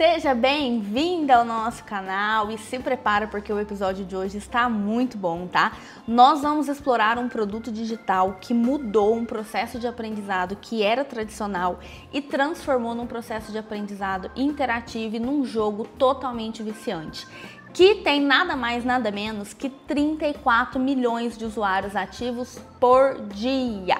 Seja bem-vinda ao nosso canal e se prepara porque o episódio de hoje está muito bom, tá? Nós vamos explorar um produto digital que mudou um processo de aprendizado que era tradicional e transformou num processo de aprendizado interativo e num jogo totalmente viciante, que tem nada mais, nada menos que 34 milhões de usuários ativos por dia.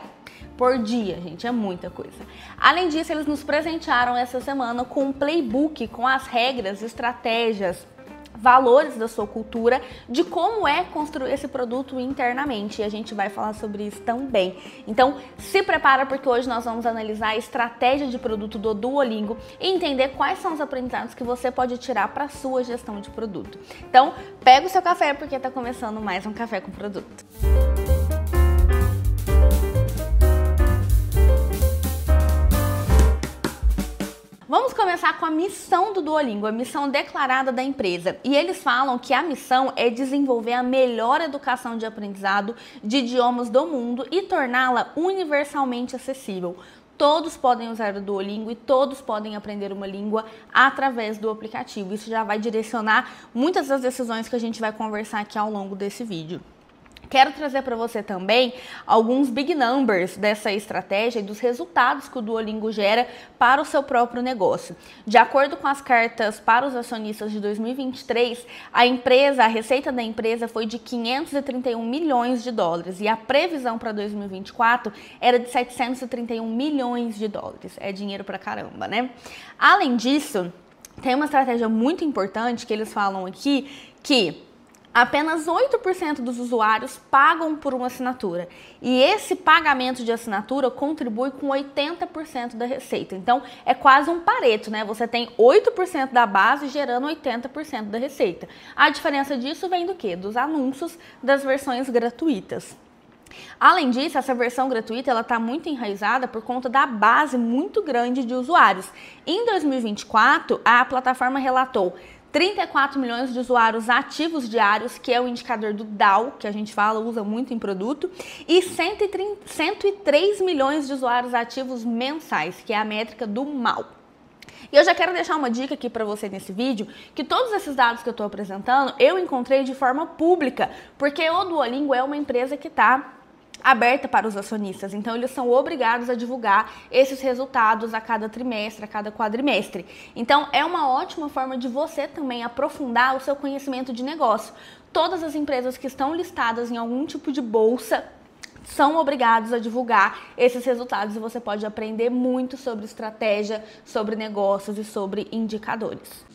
Por dia, gente, é muita coisa. Além disso, eles nos presentearam essa semana com um playbook com as regras, estratégias, valores da sua cultura, de como é construir esse produto internamente. E a gente vai falar sobre isso também. Então, se prepara porque hoje nós vamos analisar a estratégia de produto do Duolingo e entender quais são os aprendizados que você pode tirar para a sua gestão de produto. Então, pega o seu café porque está começando mais um Café com Produto. Vamos começar com a missão do Duolingo, a missão declarada da empresa. E eles falam que a missão é desenvolver a melhor educação de aprendizado de idiomas do mundo e torná-la universalmente acessível. Todos podem usar o Duolingo e todos podem aprender uma língua através do aplicativo. Isso já vai direcionar muitas das decisões que a gente vai conversar aqui ao longo desse vídeo. Quero trazer para você também alguns big numbers dessa estratégia e dos resultados que o Duolingo gera para o seu próprio negócio. De acordo com as cartas para os acionistas de 2023, a receita da empresa foi de 531 milhões de dólares e a previsão para 2024 era de 731 milhões de dólares. É dinheiro pra caramba, né? Além disso, tem uma estratégia muito importante que eles falam aqui que apenas 8% dos usuários pagam por uma assinatura e esse pagamento de assinatura contribui com 80% da receita. Então, é quase um Pareto, né? Você tem 8% da base gerando 80% da receita. A diferença disso vem do quê? Dos anúncios das versões gratuitas. Além disso, essa versão gratuita ela está muito enraizada por conta da base muito grande de usuários. Em 2024, a plataforma relatou 34 milhões de usuários ativos diários, que é o indicador do DAO, que a gente usa muito em produto, e 103 milhões de usuários ativos mensais, que é a métrica do MAU. E eu já quero deixar uma dica aqui para você nesse vídeo, que todos esses dados que eu estou apresentando, eu encontrei de forma pública, porque o Duolingo é uma empresa que está aberta para os acionistas, então eles são obrigados a divulgar esses resultados a cada trimestre, a cada quadrimestre. Então é uma ótima forma de você também aprofundar o seu conhecimento de negócio. Todas as empresas que estão listadas em algum tipo de bolsa são obrigados a divulgar esses resultados e você pode aprender muito sobre estratégia, sobre negócios e sobre indicadores.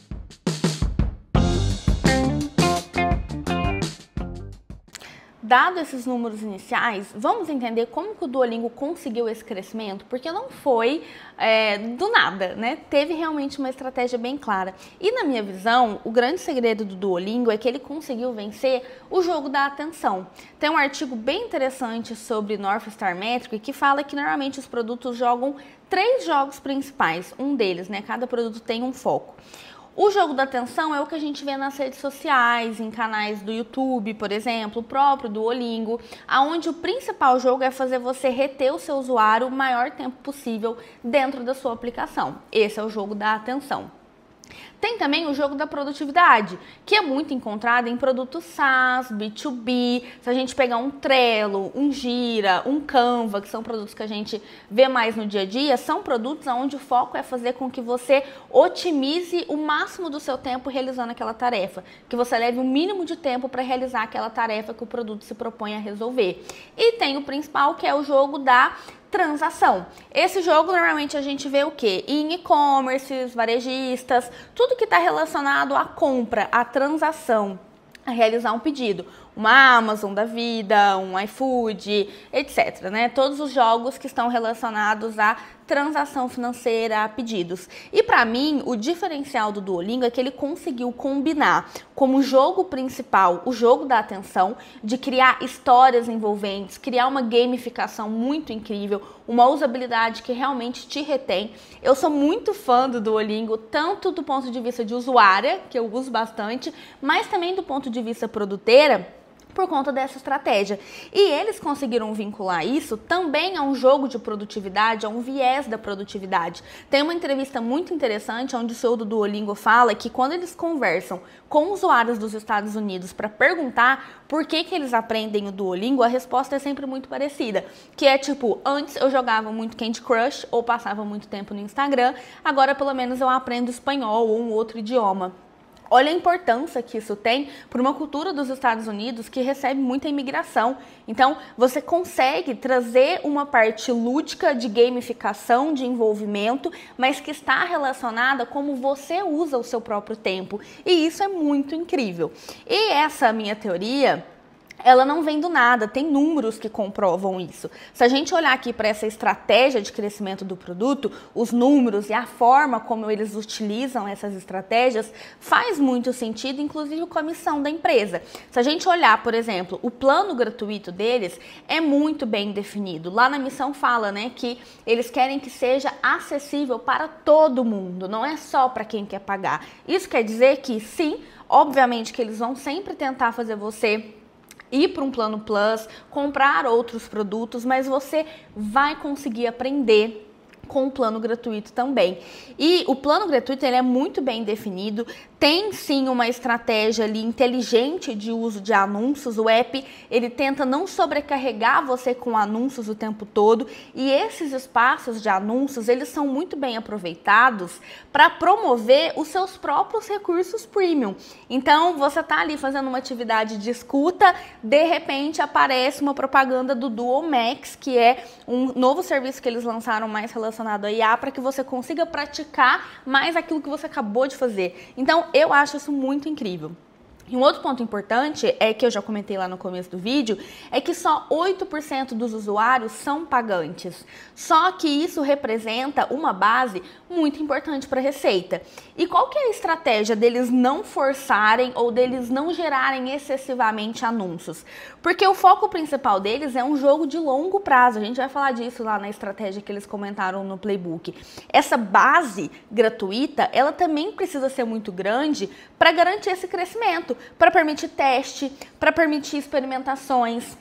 Dado esses números iniciais, vamos entender como que o Duolingo conseguiu esse crescimento, porque não foi do nada, né? Teve realmente uma estratégia bem clara. E na minha visão, o grande segredo do Duolingo é que ele conseguiu vencer o jogo da atenção. Tem um artigo bem interessante sobre North Star Metric que fala que normalmente os produtos jogam 3 jogos principais, um deles, né? Cada produto tem um foco. O jogo da atenção é o que a gente vê nas redes sociais, em canais do YouTube, por exemplo, o próprio Duolingo, onde o principal jogo é fazer você reter o seu usuário o maior tempo possível dentro da sua aplicação. Esse é o jogo da atenção. Tem também o jogo da produtividade, que é muito encontrado em produtos SaaS, B2B. Se a gente pegar um Trello, um Gira, um Canva, que são produtos que a gente vê mais no dia a dia, são produtos onde o foco é fazer com que você otimize o máximo do seu tempo realizando aquela tarefa, que você leve o mínimo de tempo para realizar aquela tarefa que o produto se propõe a resolver. E tem o principal, que é o jogo da transação. Esse jogo normalmente a gente vê o quê? Em e-commerces, varejistas, tudo que está relacionado à compra, à transação, a realizar um pedido. Uma Amazon da vida, um iFood, etc, né? Todos os jogos que estão relacionados à transação financeira, a pedidos. E para mim, o diferencial do Duolingo é que ele conseguiu combinar como jogo principal o jogo da atenção, de criar histórias envolventes, criar uma gamificação muito incrível, uma usabilidade que realmente te retém. Eu sou muito fã do Duolingo, tanto do ponto de vista de usuária, que eu uso bastante, mas também do ponto de vista produteira, por conta dessa estratégia. E eles conseguiram vincular isso também a um jogo de produtividade, a um viés da produtividade. Tem uma entrevista muito interessante onde o CEO do Duolingo fala que quando eles conversam com usuários dos Estados Unidos para perguntar por que eles aprendem o Duolingo, a resposta é sempre muito parecida, que é tipo, antes eu jogava muito Candy Crush ou passava muito tempo no Instagram, agora pelo menos eu aprendo espanhol ou um outro idioma. Olha a importância que isso tem para uma cultura dos Estados Unidos que recebe muita imigração. Então, você consegue trazer uma parte lúdica de gamificação, de envolvimento, mas que está relacionada a como você usa o seu próprio tempo. E isso é muito incrível. E essa minha teoria, ela não vem do nada, tem números que comprovam isso. Se a gente olhar aqui para essa estratégia de crescimento do produto, os números e a forma como eles utilizam essas estratégias faz muito sentido, inclusive com a missão da empresa. Se a gente olhar, por exemplo, o plano gratuito deles é muito bem definido. Lá na missão fala, né, que eles querem que seja acessível para todo mundo, não é só para quem quer pagar. Isso quer dizer que sim, obviamente que eles vão sempre tentar fazer você ir para um plano Plus, comprar outros produtos, mas você vai conseguir aprender com o plano gratuito também. E o plano gratuito ele é muito bem definido, tem sim uma estratégia ali inteligente de uso de anúncios. O app ele tenta não sobrecarregar você com anúncios o tempo todo, e esses espaços de anúncios eles são muito bem aproveitados para promover os seus próprios recursos premium. Então você tá ali fazendo uma atividade de escuta, de repente aparece uma propaganda do Duo Max, que é um novo serviço que eles lançaram mais relacionado a IA, para que você consiga praticar mais aquilo que você acabou de fazer. Então, eu acho isso muito incrível. E um outro ponto importante, é que eu já comentei lá no começo do vídeo, é que só 8% dos usuários são pagantes. Só que isso representa uma base muito importante para a receita. E qual que é a estratégia deles não forçarem ou deles não gerarem excessivamente anúncios? Porque o foco principal deles é um jogo de longo prazo. A gente vai falar disso lá na estratégia que eles comentaram no playbook. Essa base gratuita, ela também precisa ser muito grande para garantir esse crescimento, para permitir teste, para permitir experimentações,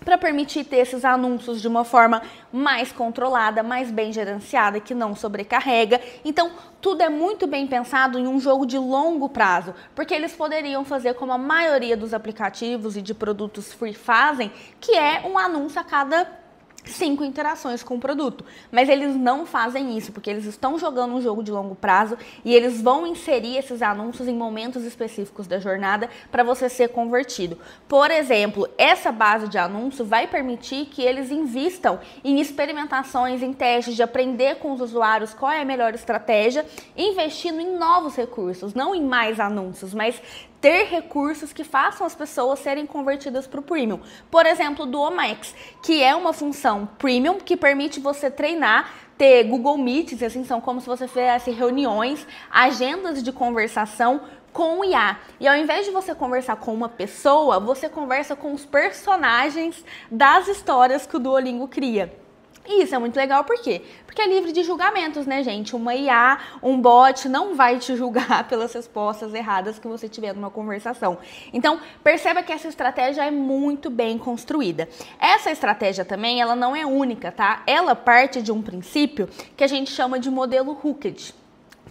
para permitir ter esses anúncios de uma forma mais controlada, mais bem gerenciada, que não sobrecarrega. Então, tudo é muito bem pensado em um jogo de longo prazo, porque eles poderiam fazer como a maioria dos aplicativos e de produtos free fazem, que é um anúncio a cada 5 interações com o produto, mas eles não fazem isso, porque eles estão jogando um jogo de longo prazo e eles vão inserir esses anúncios em momentos específicos da jornada para você ser convertido. Por exemplo, essa base de anúncio vai permitir que eles invistam em experimentações, em testes, de aprender com os usuários qual é a melhor estratégia, investindo em novos recursos, não em mais anúncios, mas ter recursos que façam as pessoas serem convertidas para o Premium. Por exemplo, o Duo Max, que é uma função Premium que permite você treinar, ter Google Meets, assim, são como se você fizesse reuniões, agendas de conversação com o IA. E ao invés de você conversar com uma pessoa, você conversa com os personagens das histórias que o Duolingo cria. E isso é muito legal, por quê? Porque é livre de julgamentos, né, gente? Uma IA, um bot não vai te julgar pelas respostas erradas que você tiver numa conversação. Então, perceba que essa estratégia é muito bem construída. Essa estratégia também, ela não é única, tá? Ela parte de um princípio que a gente chama de modelo Hooked.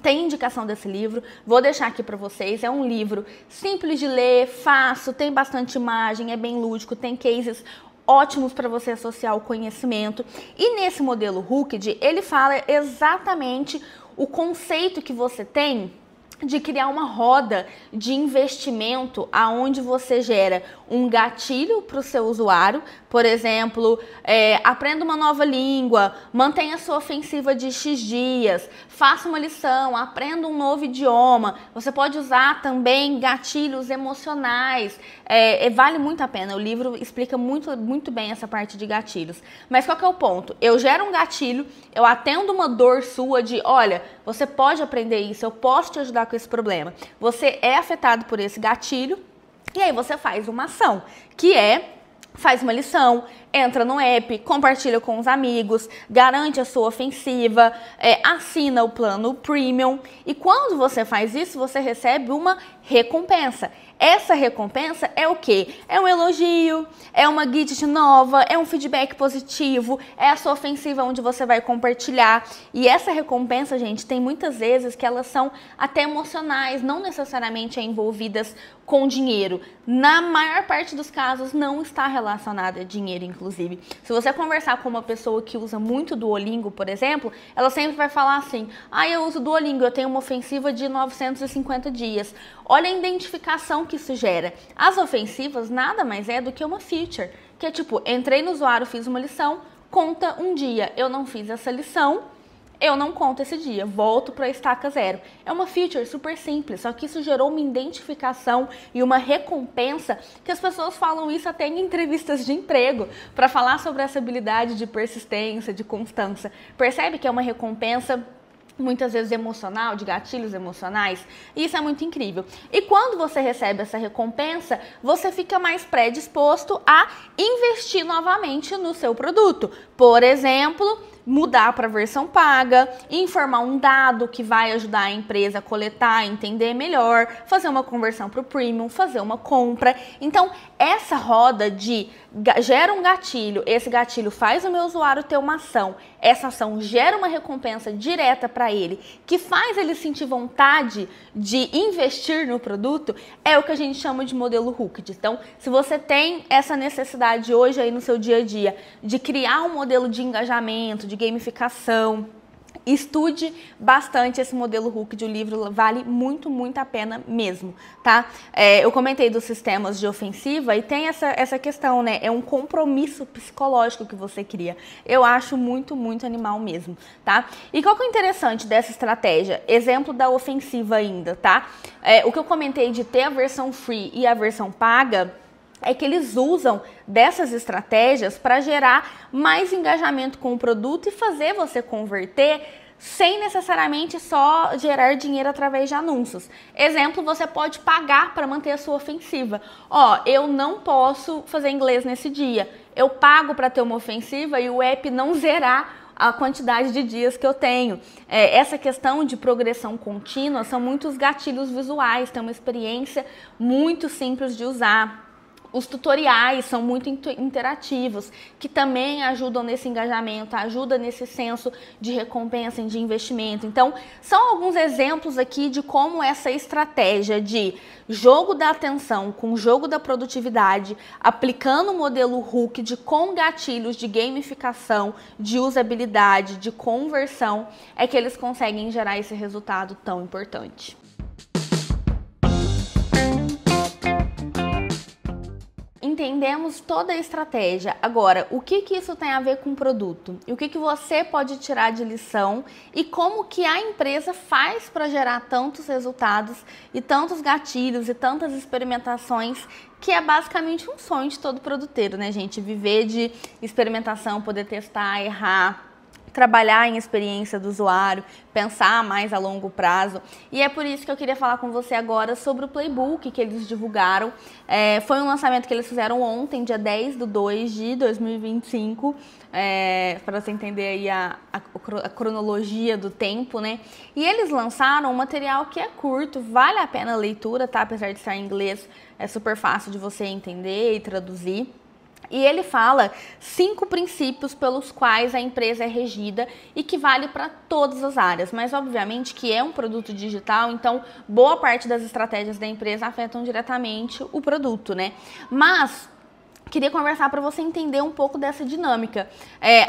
Tem indicação desse livro, vou deixar aqui para vocês. É um livro simples de ler, fácil, tem bastante imagem, é bem lúdico, tem cases ótimos para você associar o conhecimento. E nesse modelo Hooked, ele fala exatamente o conceito que você tem de criar uma roda de investimento aonde você gera um gatilho para o seu usuário. Por exemplo, aprenda uma nova língua, mantenha sua ofensiva de X dias, faça uma lição, aprenda um novo idioma. Você pode usar também gatilhos emocionais, vale muito a pena. O livro explica muito bem essa parte de gatilhos. Mas qual que é o ponto? Eu gero um gatilho, eu atendo uma dor sua de, olha, você pode aprender isso, eu posso te ajudar com esse problema. Você é afetado por esse gatilho, e aí você faz uma ação, que faz uma lição, entra no app, compartilha com os amigos, garante a sua ofensiva, assina o plano Premium. E quando você faz isso, você recebe uma recompensa. essa recompensa é o quê? É um elogio, é uma guide nova, é um feedback positivo, é a sua ofensiva onde você vai compartilhar. E essa recompensa, gente, tem muitas vezes que elas são até emocionais, não necessariamente envolvidas com dinheiro. Na maior parte dos casos não está relacionada a dinheiro, inclusive. Se você conversar com uma pessoa que usa muito Duolingo, por exemplo, ela sempre vai falar assim: eu uso Duolingo, eu tenho uma ofensiva de 950 dias. Olha a identificação que isso gera. As ofensivas nada mais é do que uma feature, que é tipo, entrei no usuário, fiz uma lição, conta um dia. Eu não fiz essa lição, eu não conto esse dia, volto para a estaca zero. É uma feature super simples, só que isso gerou uma identificação e uma recompensa que as pessoas falam isso até em entrevistas de emprego, para falar sobre essa habilidade de persistência, de constância. Percebe que é uma recompensa muitas vezes emocional, de gatilhos emocionais, e isso é muito incrível. E quando você recebe essa recompensa, você fica mais predisposto a investir novamente no seu produto. Por exemplo, mudar para a versão paga, informar um dado que vai ajudar a empresa a coletar, entender melhor, fazer uma conversão para o premium, fazer uma compra. Então, essa roda de gera um gatilho, esse gatilho faz o meu usuário ter uma ação, essa ação gera uma recompensa direta para ele, que faz ele sentir vontade de investir no produto, é o que a gente chama de modelo Hooked. Então, se você tem essa necessidade hoje aí no seu dia a dia de criar um modelo de engajamento, de gamificação, estude bastante esse modelo Hooked, o livro vale muito, muito a pena mesmo, tá? Eu comentei dos sistemas de ofensiva e tem essa questão, né? É um compromisso psicológico que você cria. Eu acho muito, muito animal mesmo, tá? E qual que é o interessante dessa estratégia? Exemplo da ofensiva ainda, tá? O que eu comentei de ter a versão free e a versão paga, é que eles usam dessas estratégias para gerar mais engajamento com o produto e fazer você converter sem necessariamente só gerar dinheiro através de anúncios. Exemplo, você pode pagar para manter a sua ofensiva. Eu não posso fazer inglês nesse dia. Eu pago para ter uma ofensiva e o app não zerar a quantidade de dias que eu tenho. Essa questão de progressão contínua são muitos gatilhos visuais, tem uma experiência muito simples de usar. Os tutoriais são muito interativos, que também ajudam nesse engajamento, ajudam nesse senso de recompensa e de investimento. Então, são alguns exemplos aqui de como essa estratégia de jogo da atenção com jogo da produtividade, aplicando o modelo Hooked com gatilhos de gamificação, de usabilidade, de conversão, é que eles conseguem gerar esse resultado tão importante. Entendemos toda a estratégia. Agora, o que isso tem a ver com o produto? E o que você pode tirar de lição? E como que a empresa faz para gerar tantos resultados e tantos gatilhos e tantas experimentações, que é basicamente um sonho de todo produteiro, né, gente? Viver de experimentação, poder testar, errar, trabalhar em experiência do usuário, pensar mais a longo prazo. E é por isso que eu queria falar com você agora sobre o Playbook que eles divulgaram. Foi um lançamento que eles fizeram ontem, dia 10/2/2025, para você entender aí a cronologia do tempo, né? E eles lançaram um material que é curto, vale a pena a leitura, tá? Apesar de estar em inglês, é super fácil de você entender e traduzir. E ele fala 5 princípios pelos quais a empresa é regida e que vale para todas as áreas. Mas, obviamente, que é um produto digital, então boa parte das estratégias da empresa afetam diretamente o produto, né? Mas queria conversar para você entender um pouco dessa dinâmica.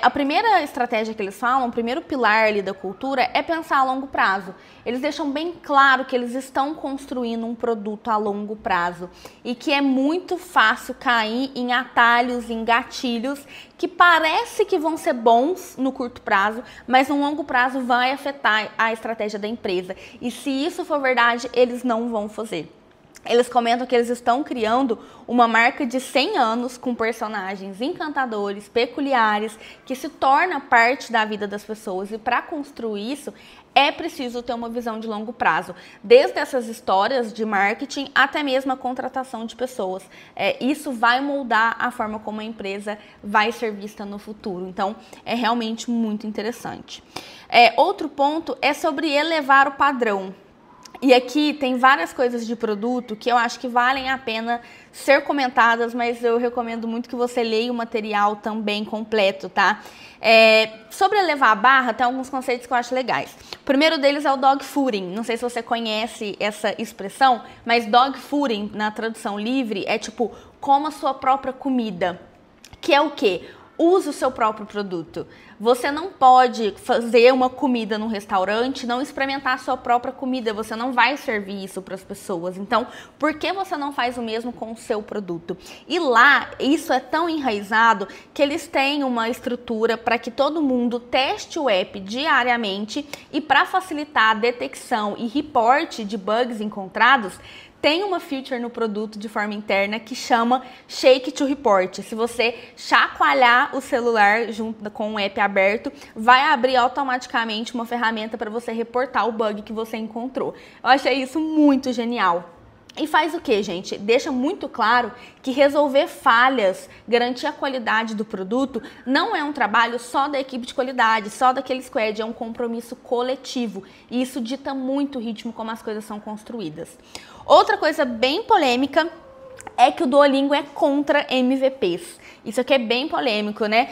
A primeira estratégia que eles falam, o primeiro pilar ali da cultura é pensar a longo prazo. Eles deixam bem claro que eles estão construindo um produto a longo prazo e que é muito fácil cair em atalhos, em gatilhos que parece que vão ser bons no curto prazo, mas no longo prazo vai afetar a estratégia da empresa. E se isso for verdade, eles não vão fazer. Eles comentam que eles estão criando uma marca de 100 anos com personagens encantadores, peculiares, que se torna parte da vida das pessoas. E para construir isso, é preciso ter uma visão de longo prazo. Desde essas histórias de marketing até mesmo a contratação de pessoas. Isso vai moldar a forma como a empresa vai ser vista no futuro. Então, é realmente muito interessante. Outro ponto é sobre elevar o padrão. E aqui tem várias coisas de produto que eu acho que valem a pena ser comentadas, mas eu recomendo muito que você leia o material também completo, tá? Sobre elevar a barra, tem alguns conceitos que eu acho legais. O primeiro deles é o dog fooding. Não sei se você conhece essa expressão, mas dog fooding, na tradução livre, é tipo, coma a sua própria comida. Que é o quê? Use o seu próprio produto. Você não pode fazer uma comida num restaurante, não experimentar a sua própria comida. Você não vai servir isso para as pessoas. Então, por que você não faz o mesmo com o seu produto? E lá, isso é tão enraizado que eles têm uma estrutura para que todo mundo teste o app diariamente e para facilitar a detecção e reporte de bugs encontrados, tem uma feature no produto de forma interna que chama Shake to Report. Se você chacoalhar o celular junto com o app aberto, vai abrir automaticamente uma ferramenta para você reportar o bug que você encontrou. Eu achei isso muito genial. E faz o que, gente? Deixa muito claro que resolver falhas, garantir a qualidade do produto, não é um trabalho só da equipe de qualidade, só daquele squad, é um compromisso coletivo. E isso dita muito o ritmo como as coisas são construídas. Outra coisa bem polêmica é que o Duolingo é contra MVPs. Isso aqui é bem polêmico, né?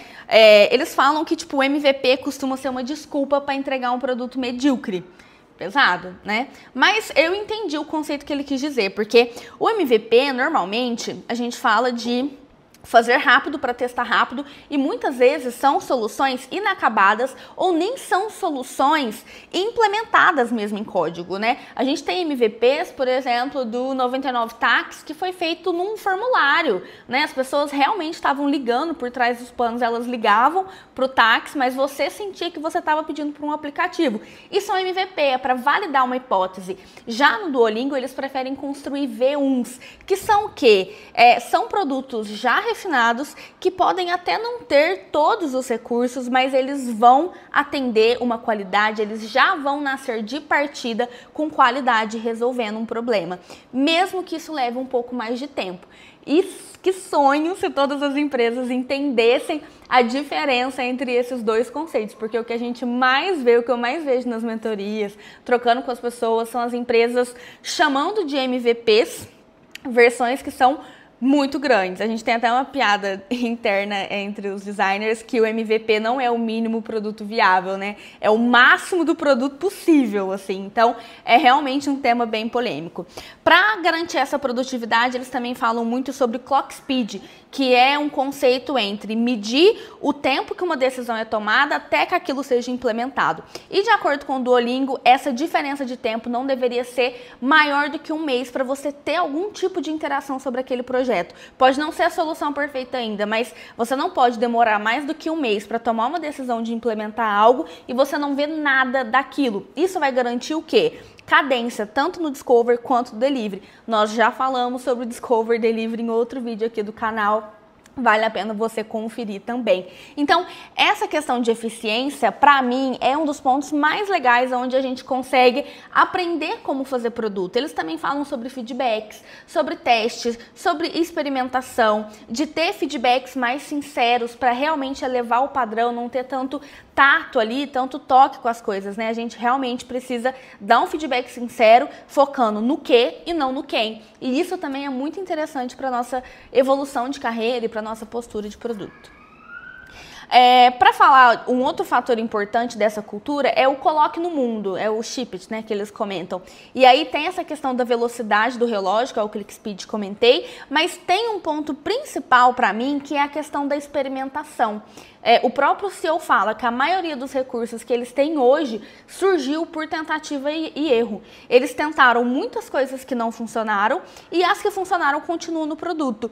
Eles falam que tipo, o MVP costuma ser uma desculpa para entregar um produto medíocre. Pesado, né? Mas eu entendi o conceito que ele quis dizer, porque o MVP, normalmente, a gente fala de fazer rápido para testar rápido e muitas vezes são soluções inacabadas ou nem são soluções implementadas mesmo em código, né? A gente tem MVPs, por exemplo, do 99 Tax, que foi feito num formulário, né? As pessoas realmente estavam ligando por trás dos panos, elas ligavam para o Tax, mas você sentia que você estava pedindo para um aplicativo. Isso é um MVP, é para validar uma hipótese. Já no Duolingo, eles preferem construir V1s, que são o quê? São produtos já refinados que podem até não ter todos os recursos, mas eles vão atender uma qualidade, eles já vão nascer de partida com qualidade resolvendo um problema, mesmo que isso leve um pouco mais de tempo. E que sonho se todas as empresas entendessem a diferença entre esses dois conceitos, porque o que a gente mais vê, o que eu mais vejo nas mentorias, trocando com as pessoas, são as empresas chamando de MVPs versões que são muito grandes. A gente tem até uma piada interna entre os designers que o MVP não é o mínimo produto viável, né? É o máximo do produto possível, assim. Então, é realmente um tema bem polêmico. Para garantir essa produtividade, eles também falam muito sobre clock speed, que é um conceito entre medir o tempo que uma decisão é tomada até que aquilo seja implementado. E de acordo com o Duolingo, essa diferença de tempo não deveria ser maior do que um mês para você ter algum tipo de interação sobre aquele projeto. Pode não ser a solução perfeita ainda, mas você não pode demorar mais do que um mês para tomar uma decisão de implementar algo e você não vê nada daquilo. Isso vai garantir o quê? Cadência, tanto no Discover quanto no Delivery. Nós já falamos sobre o Discover Delivery em outro vídeo aqui do canal. Vale a pena você conferir também. Então, essa questão de eficiência, para mim, é um dos pontos mais legais onde a gente consegue aprender como fazer produto. Eles também falam sobre feedbacks, sobre testes, sobre experimentação, de ter feedbacks mais sinceros para realmente elevar o padrão, não ter tanto tato ali, tanto toque com as coisas, né? A gente realmente precisa dar um feedback sincero, focando no que e não no quem. E isso também é muito interessante para nossa evolução de carreira e para nossa postura de produto. Para falar, um outro fator importante dessa cultura é o coloque no mundo, é o ship it, né, que eles comentam. E aí tem essa questão da velocidade do relógio, que é o click speed que comentei, mas tem um ponto principal para mim, que é a questão da experimentação. O próprio CEO fala que a maioria dos recursos que eles têm hoje surgiu por tentativa e erro. Eles tentaram muitas coisas que não funcionaram e as que funcionaram continuam no produto.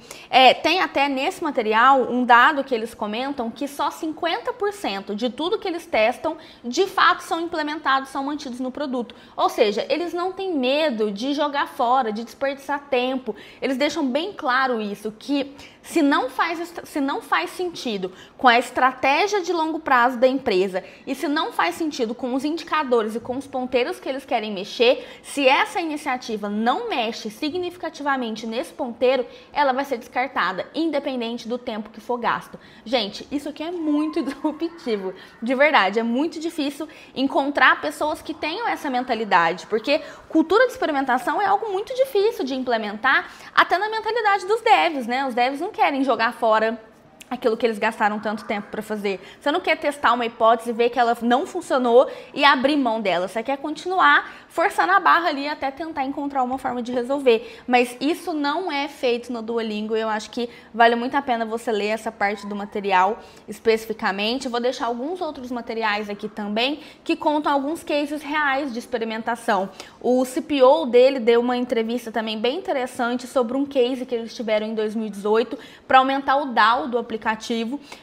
Tem até nesse material um dado que eles comentam que só 50% de tudo que eles testam de fato são implementados, são mantidos no produto. Ou seja, eles não têm medo de jogar fora, de desperdiçar tempo. Eles deixam bem claro isso, que Se não faz sentido com a estratégia de longo prazo da empresa e se não faz sentido com os indicadores e com os ponteiros que eles querem mexer, se essa iniciativa não mexe significativamente nesse ponteiro, ela vai ser descartada, independente do tempo que for gasto. Gente, isso aqui é muito disruptivo, de verdade, é muito difícil encontrar pessoas que tenham essa mentalidade, porque cultura de experimentação é algo muito difícil de implementar até na mentalidade dos devs, né? Os devs não querem jogar fora aquilo que eles gastaram tanto tempo para fazer. Você não quer testar uma hipótese, ver que ela não funcionou e abrir mão dela. Você quer continuar forçando a barra ali até tentar encontrar uma forma de resolver. Mas isso não é feito no Duolingo. Eu acho que vale muito a pena você ler essa parte do material especificamente. Eu vou deixar alguns outros materiais aqui também que contam alguns cases reais de experimentação. O CPO dele deu uma entrevista também bem interessante sobre um case que eles tiveram em 2018 para aumentar o DAO do aplicativo.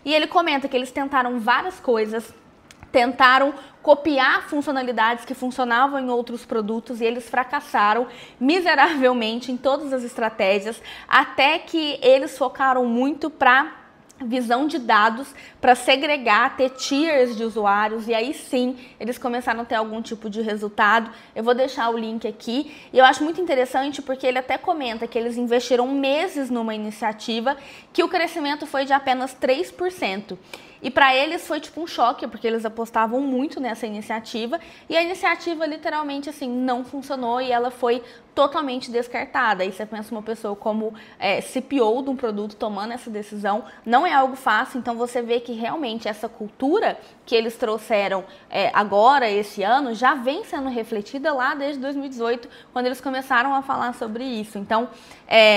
E ele comenta que eles tentaram várias coisas, tentaram copiar funcionalidades que funcionavam em outros produtos e eles fracassaram miseravelmente em todas as estratégias, até que eles focaram muito para visão de dados, para segregar, ter tiers de usuários, e aí sim eles começaram a ter algum tipo de resultado. Eu vou deixar o link aqui e eu acho muito interessante porque ele até comenta que eles investiram meses numa iniciativa que o crescimento foi de apenas 3%. E para eles foi tipo um choque, porque eles apostavam muito nessa iniciativa e a iniciativa literalmente assim não funcionou e ela foi totalmente descartada. Aí você pensa uma pessoa como CPO de um produto tomando essa decisão, não é algo fácil, então você vê que realmente essa cultura que eles trouxeram agora, esse ano, já vem sendo refletida lá desde 2018, quando eles começaram a falar sobre isso. Então,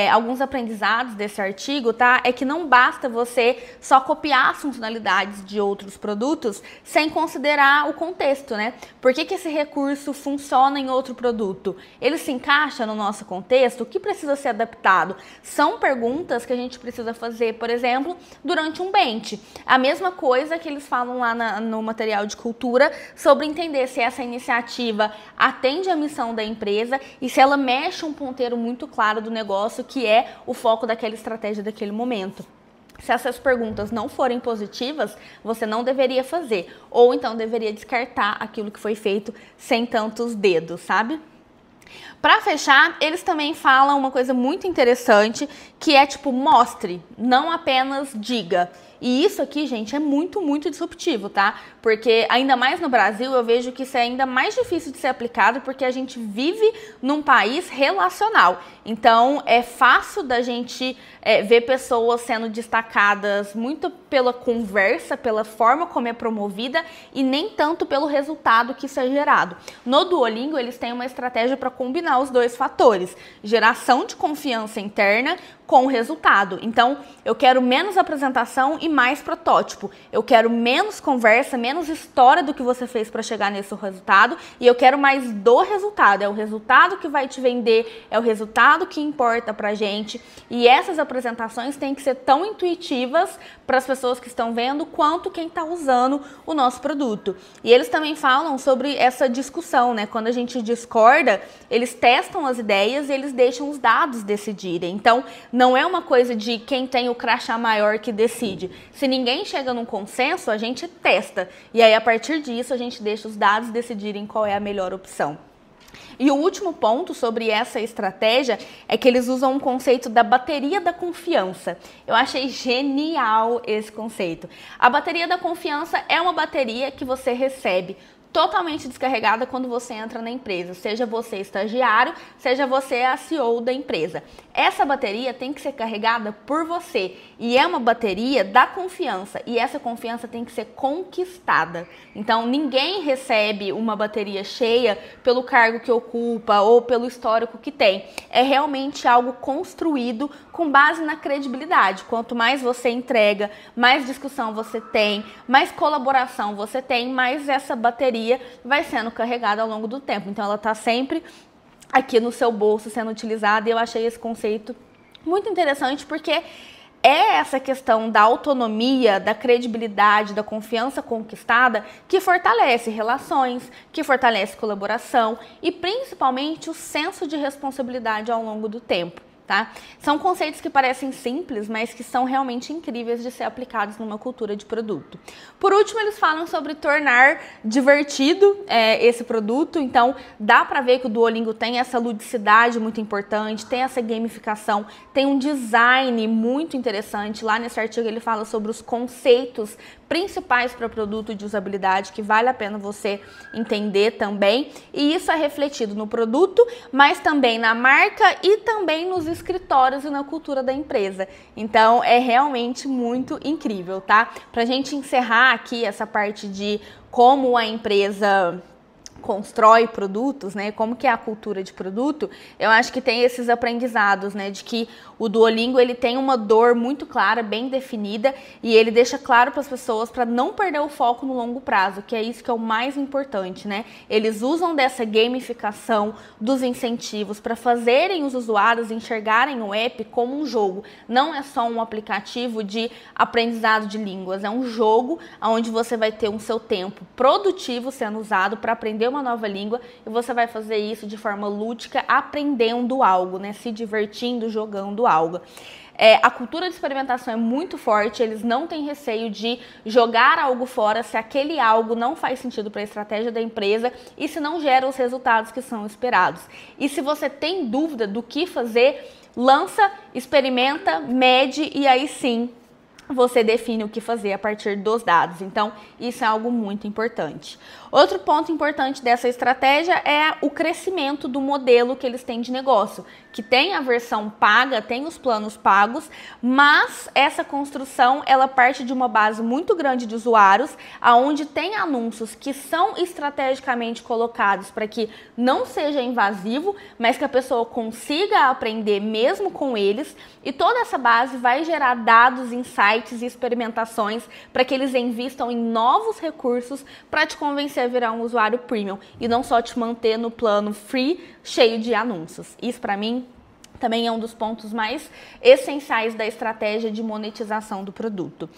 alguns aprendizados desse artigo, tá? É que não basta você só copiar as funcionalidades de outros produtos sem considerar o contexto, né? Por que esse recurso funciona em outro produto? Ele se encaixa no nosso contexto? O que precisa ser adaptado? São perguntas que a gente precisa fazer, por exemplo, durante um bench. A mesma coisa que eles falam lá no material de cultura sobre entender se essa iniciativa atende à missão da empresa e se ela mexe um ponteiro muito claro do negócio, que é o foco daquela estratégia daquele momento. Se essas perguntas não forem positivas, você não deveria fazer, ou então deveria descartar aquilo que foi feito sem tantos dedos, sabe? Para fechar, eles também falam uma coisa muito interessante, que é tipo, mostre, não apenas diga. E isso aqui, gente, é muito, muito disruptivo, tá? Porque ainda mais no Brasil, eu vejo que isso é ainda mais difícil de ser aplicado porque a gente vive num país relacional. Então, é fácil da gente ver pessoas sendo destacadas muito pela conversa, pela forma como é promovida e nem tanto pelo resultado que isso é gerado. No Duolingo, eles têm uma estratégia para combinar os dois fatores, geração de confiança interna com o resultado. Então, eu quero menos apresentação e mais protótipo. Eu quero menos conversa, menos história do que você fez para chegar nesse resultado e eu quero mais do resultado. É o resultado que vai te vender, é o resultado que importa pra gente. E essas apresentações têm que ser tão intuitivas para as pessoas que estão vendo quanto quem está usando o nosso produto. E eles também falam sobre essa discussão, né? Quando a gente discorda, eles testam as ideias e eles deixam os dados decidirem. Então, não é uma coisa de quem tem o crachá maior que decide. Se ninguém chega num consenso, a gente testa. E aí, a partir disso, a gente deixa os dados decidirem qual é a melhor opção. E o último ponto sobre essa estratégia é que eles usam um conceito da bateria da confiança. Eu achei genial esse conceito. A bateria da confiança é uma bateria que você recebe totalmente descarregada quando você entra na empresa, seja você estagiário, seja você a CEO da empresa. Essa bateria tem que ser carregada por você e é uma bateria da confiança e essa confiança tem que ser conquistada. Então ninguém recebe uma bateria cheia pelo cargo que ocupa ou pelo histórico que tem. É realmente algo construído com base na credibilidade. Quanto mais você entrega, mais discussão você tem, mais colaboração você tem, mais essa bateria vai sendo carregada ao longo do tempo. Então ela está sempre aqui no seu bolso sendo utilizada e eu achei esse conceito muito interessante porque é essa questão da autonomia, da credibilidade, da confiança conquistada que fortalece relações, que fortalece colaboração e principalmente o senso de responsabilidade ao longo do tempo. tá? São conceitos que parecem simples, mas que são realmente incríveis de ser aplicados numa cultura de produto. Por último, eles falam sobre tornar divertido esse produto, então dá pra ver que o Duolingo tem essa ludicidade muito importante, tem essa gamificação, tem um design muito interessante. Lá nesse artigo ele fala sobre os conceitos principais para produto de usabilidade que vale a pena você entender também, e isso é refletido no produto, mas também na marca e também nos escritórios e na cultura da empresa. Então é realmente muito incrível, tá? Pra gente encerrar aqui essa parte de como a empresa constrói produtos, né? Como que é a cultura de produto, eu acho que tem esses aprendizados, né? De que o Duolingo, ele tem uma dor muito clara, bem definida, e ele deixa claro para as pessoas para não perder o foco no longo prazo, que é isso que é o mais importante, né? Eles usam dessa gamificação, dos incentivos, para fazerem os usuários enxergarem o app como um jogo. Não é só um aplicativo de aprendizado de línguas, é um jogo onde você vai ter o seu tempo produtivo sendo usado para aprender uma nova língua, e você vai fazer isso de forma lúdica, aprendendo algo, né? Se divertindo, jogando algo. A cultura de experimentação é muito forte, eles não têm receio de jogar algo fora se aquele algo não faz sentido para a estratégia da empresa e se não gera os resultados que são esperados. E se você tem dúvida do que fazer, lança, experimenta, mede e aí sim você define o que fazer a partir dos dados. Então, isso é algo muito importante. Outro ponto importante dessa estratégia é o crescimento do modelo que eles têm de negócio, que tem a versão paga, tem os planos pagos, mas essa construção, ela parte de uma base muito grande de usuários, aonde tem anúncios que são estrategicamente colocados para que não seja invasivo, mas que a pessoa consiga aprender mesmo com eles, e toda essa base vai gerar dados, insights e experimentações para que eles investam em novos recursos para te convencer a virar um usuário premium e não só te manter no plano free cheio de anúncios. Isso para mim também é um dos pontos mais essenciais da estratégia de monetização do produto.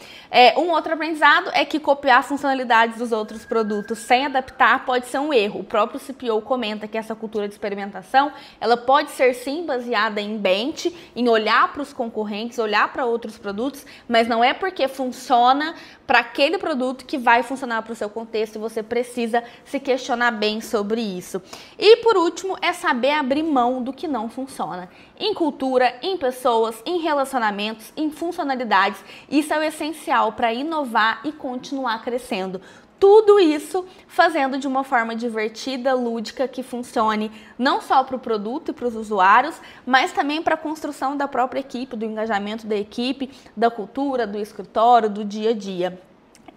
Um outro aprendizado é que copiar funcionalidades dos outros produtos sem adaptar pode ser um erro. O próprio CPO comenta que essa cultura de experimentação, ela pode ser sim baseada em bench, em olhar para os concorrentes, olhar para outros produtos, mas não é porque funciona para aquele produto que vai funcionar para o seu contexto, e você precisa se questionar bem sobre isso. E por último, é saber abrir mão do que não funciona. Em cultura, em pessoas, em relacionamentos, em funcionalidades, isso é o essencial para inovar e continuar crescendo. Tudo isso fazendo de uma forma divertida, lúdica, que funcione não só para o produto e para os usuários, mas também para a construção da própria equipe, do engajamento da equipe, da cultura, do escritório, do dia a dia.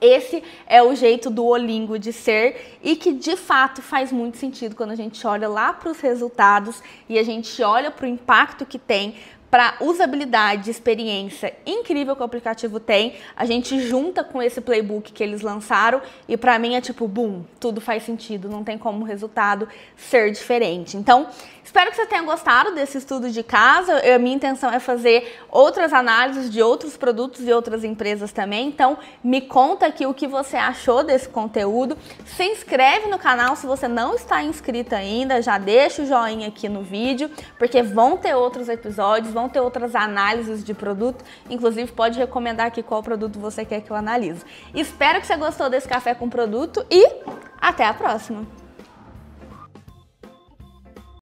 Esse é o jeito do Duolingo de ser, e que de fato faz muito sentido quando a gente olha lá para os resultados e a gente olha para o impacto que tem, para usabilidade, experiência incrível que o aplicativo tem. A gente junta com esse playbook que eles lançaram e para mim é tipo, boom, tudo faz sentido, não tem como o resultado ser diferente. Então, espero que você tenha gostado desse estudo de caso. A minha intenção é fazer outras análises de outros produtos e outras empresas também. Então, me conta aqui o que você achou desse conteúdo. Se inscreve no canal se você não está inscrito ainda, já deixa o joinha aqui no vídeo, porque vão ter outros episódios, vão ter outras análises de produto, inclusive pode recomendar aqui qual produto você quer que eu analise. Espero que você gostou desse café com produto e até a próxima!